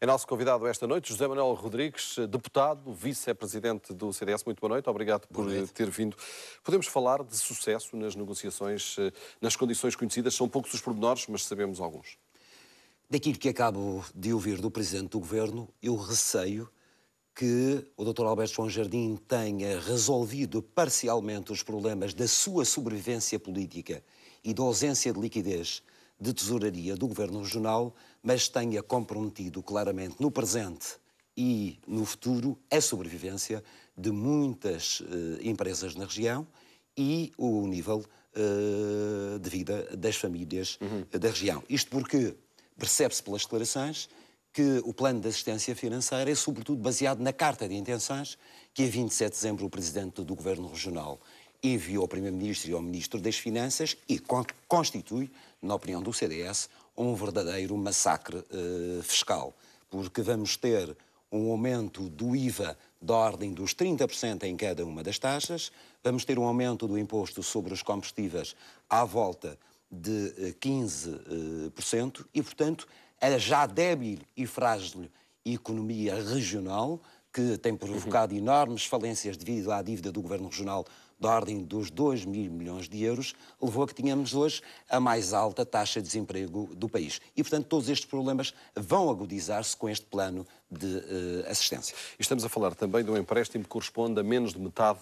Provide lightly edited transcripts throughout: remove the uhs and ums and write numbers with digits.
É nosso convidado esta noite, José Manuel Rodrigues, deputado, vice-presidente do CDS. Muito boa noite, obrigado por ter vindo. Podemos falar de sucesso nas negociações, nas condições conhecidas. São poucos os pormenores, mas sabemos alguns. Daquilo que acabo de ouvir do Presidente do Governo, eu receio que o Dr. Alberto João Jardim tenha resolvido parcialmente os problemas da sua sobrevivência política e da ausência de liquidez de tesouraria do Governo Regional, mas tenha comprometido claramente no presente e no futuro a sobrevivência de muitas empresas na região e o nível de vida das famílias da região. Isto porque percebe-se pelas declarações que o plano de assistência financeira é sobretudo baseado na carta de intenções que a 27 de dezembro o Presidente do Governo Regional enviou ao Primeiro-Ministro e ao Ministro das Finanças e constitui, na opinião do CDS, um verdadeiro massacre fiscal, porque vamos ter um aumento do IVA da ordem dos 30% em cada uma das taxas, vamos ter um aumento do imposto sobre os combustíveis à volta de 15% e, portanto, a já débil e frágil economia regional, que tem provocado enormes falências devido à dívida do Governo Regional da ordem dos 2 mil milhões de euros, levou a que tenhamos hoje a mais alta taxa de desemprego do país. E, portanto, todos estes problemas vão agudizar-se com este plano de assistência. Estamos a falar também de um empréstimo que corresponde a menos de metade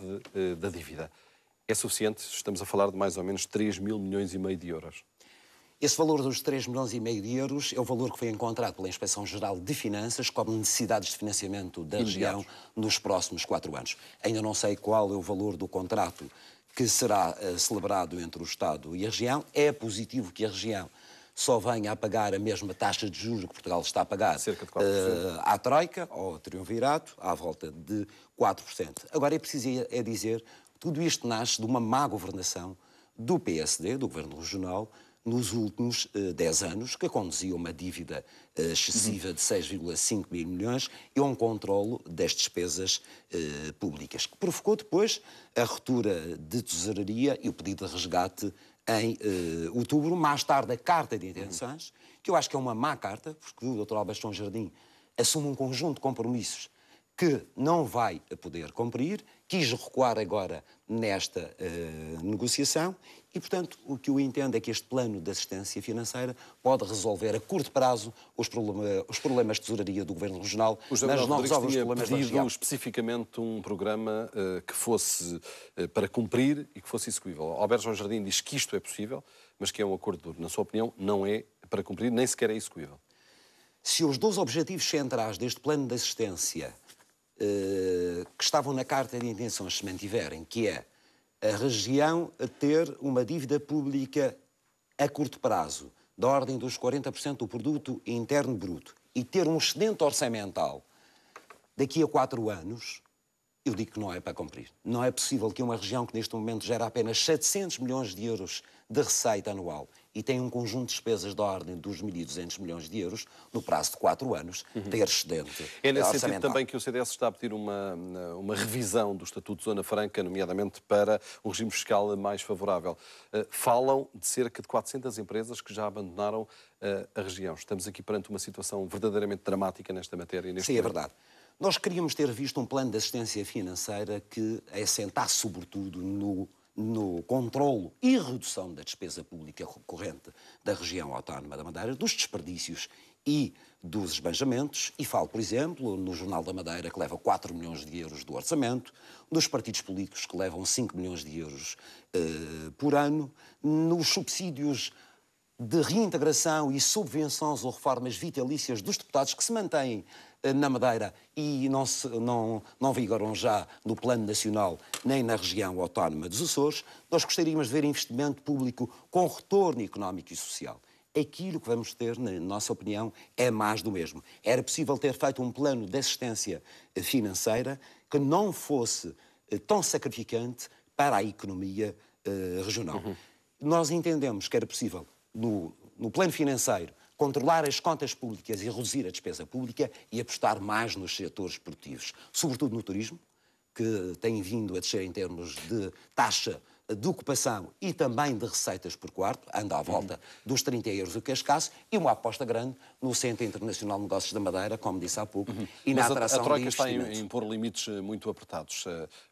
da dívida. É suficiente? Estamos a falar de mais ou menos 3 mil milhões e meio de euros. Esse valor dos 3 milhões e meio de euros é o valor que foi encontrado pela Inspeção-Geral de Finanças como necessidades de financiamento da região nos próximos 4 anos. Ainda não sei qual é o valor do contrato que será celebrado entre o Estado e a região. É positivo que a região só venha a pagar a mesma taxa de juros que Portugal está a pagar cerca de 4%. À Troika, ao Triunvirato, à volta de 4%. Agora é preciso dizer que tudo isto nasce de uma má governação do PSD, do Governo Regional, nos últimos 10 anos, que conduziu a uma dívida excessiva de 6,5 mil milhões e a um controlo das despesas públicas, que provocou depois a ruptura de tesouraria e o pedido de resgate em outubro, mais tarde a carta de intenções, que eu acho que é uma má carta, porque o Dr. Alberto João Jardim assume um conjunto de compromissos que não vai poder cumprir, quis recuar agora nesta negociação e, portanto, o que eu entendo é que este plano de assistência financeira pode resolver a curto prazo os problemas de tesouraria do Governo Regional, mas não resolve os problemas da região. Especificamente um programa que fosse para cumprir e que fosse execuível. Alberto João Jardim diz que isto é possível, mas que é um acordo duro. Na sua opinião, não é para cumprir, nem sequer é execuível. Se os 2 objetivos centrais deste plano de assistência que estavam na carta de intenções se mantiverem, que é a região a ter uma dívida pública a curto prazo, da ordem dos 40% do produto interno bruto, e ter um excedente orçamental daqui a 4 anos, eu digo que não é para cumprir. Não é possível que uma região que neste momento gera apenas 700 milhões de euros de receita anual e tem um conjunto de despesas da ordem dos 1.200 milhões de euros, no prazo de 4 anos, ter excedente É nesse sentido orçamental. também que o CDS está a pedir uma revisão do Estatuto de Zona Franca, nomeadamente para um regime fiscal mais favorável. Falam de cerca de 400 empresas que já abandonaram a região. Estamos aqui perante uma situação verdadeiramente dramática nesta matéria. Sim, é verdade. Nós queríamos ter visto um plano de assistência financeira que assentasse sobretudo no controlo e redução da despesa pública corrente da região autónoma da Madeira, dos desperdícios e dos esbanjamentos, e falo, por exemplo, no Jornal da Madeira, que leva 4 milhões de euros do orçamento, dos partidos políticos, que levam 5 milhões de euros por ano, nos subsídios de reintegração e subvenções ou reformas vitalícias dos deputados que se mantêm na Madeira e não vigoram já no plano nacional nem na região autónoma dos Açores. Nós gostaríamos de ver investimento público com retorno económico e social. Aquilo que vamos ter, na nossa opinião, é mais do mesmo. Era possível ter feito um plano de assistência financeira que não fosse tão sacrificante para a economia regional. Nós entendemos que era possível, no plano financeiro, controlar as contas públicas e reduzir a despesa pública e apostar mais nos setores produtivos, sobretudo no turismo, que tem vindo a descer em termos de taxa de ocupação e também de receitas por quarto, anda à volta dos 30 euros o que é escasso, e uma aposta grande no Centro Internacional de Negócios da Madeira, como disse há pouco, e na Mas atração a de Troika está a investimentos. impor limites muito apertados.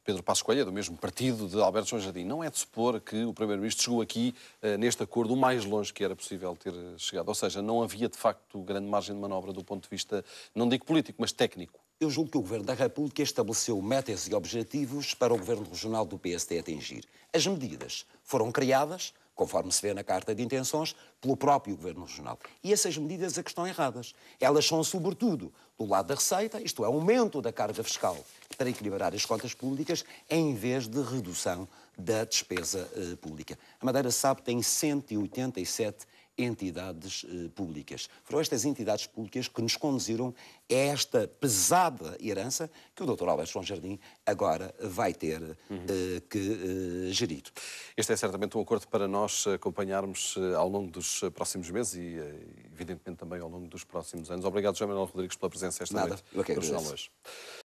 Pedro Passos Coelho é do mesmo partido de Alberto João Jardim. Não é de supor que o Primeiro-Ministro chegou aqui, neste acordo, o mais longe que era possível ter chegado. Ou seja, não havia, de facto, grande margem de manobra do ponto de vista, não digo político, mas técnico. Eu julgo que o Governo da República estabeleceu metas e objetivos para o Governo Regional do PSD atingir. As medidas foram criadas, conforme se vê na Carta de Intenções, pelo próprio Governo Regional. E essas medidas é que estão erradas. Elas são, sobretudo, do lado da receita, isto é, aumento da carga fiscal para equilibrar as contas públicas, em vez de redução da despesa pública. A Madeira, sabe, tem 187 entidades públicas. Foram estas entidades públicas que nos conduziram a esta pesada herança que o Dr. Alberto João Jardim agora vai ter que gerir. Este é certamente um acordo para nós acompanharmos ao longo dos próximos meses e, evidentemente, também ao longo dos próximos anos. Obrigado, João Manuel Rodrigues, pela presença esta noite Eu é que no Jornal agradeço. Hoje.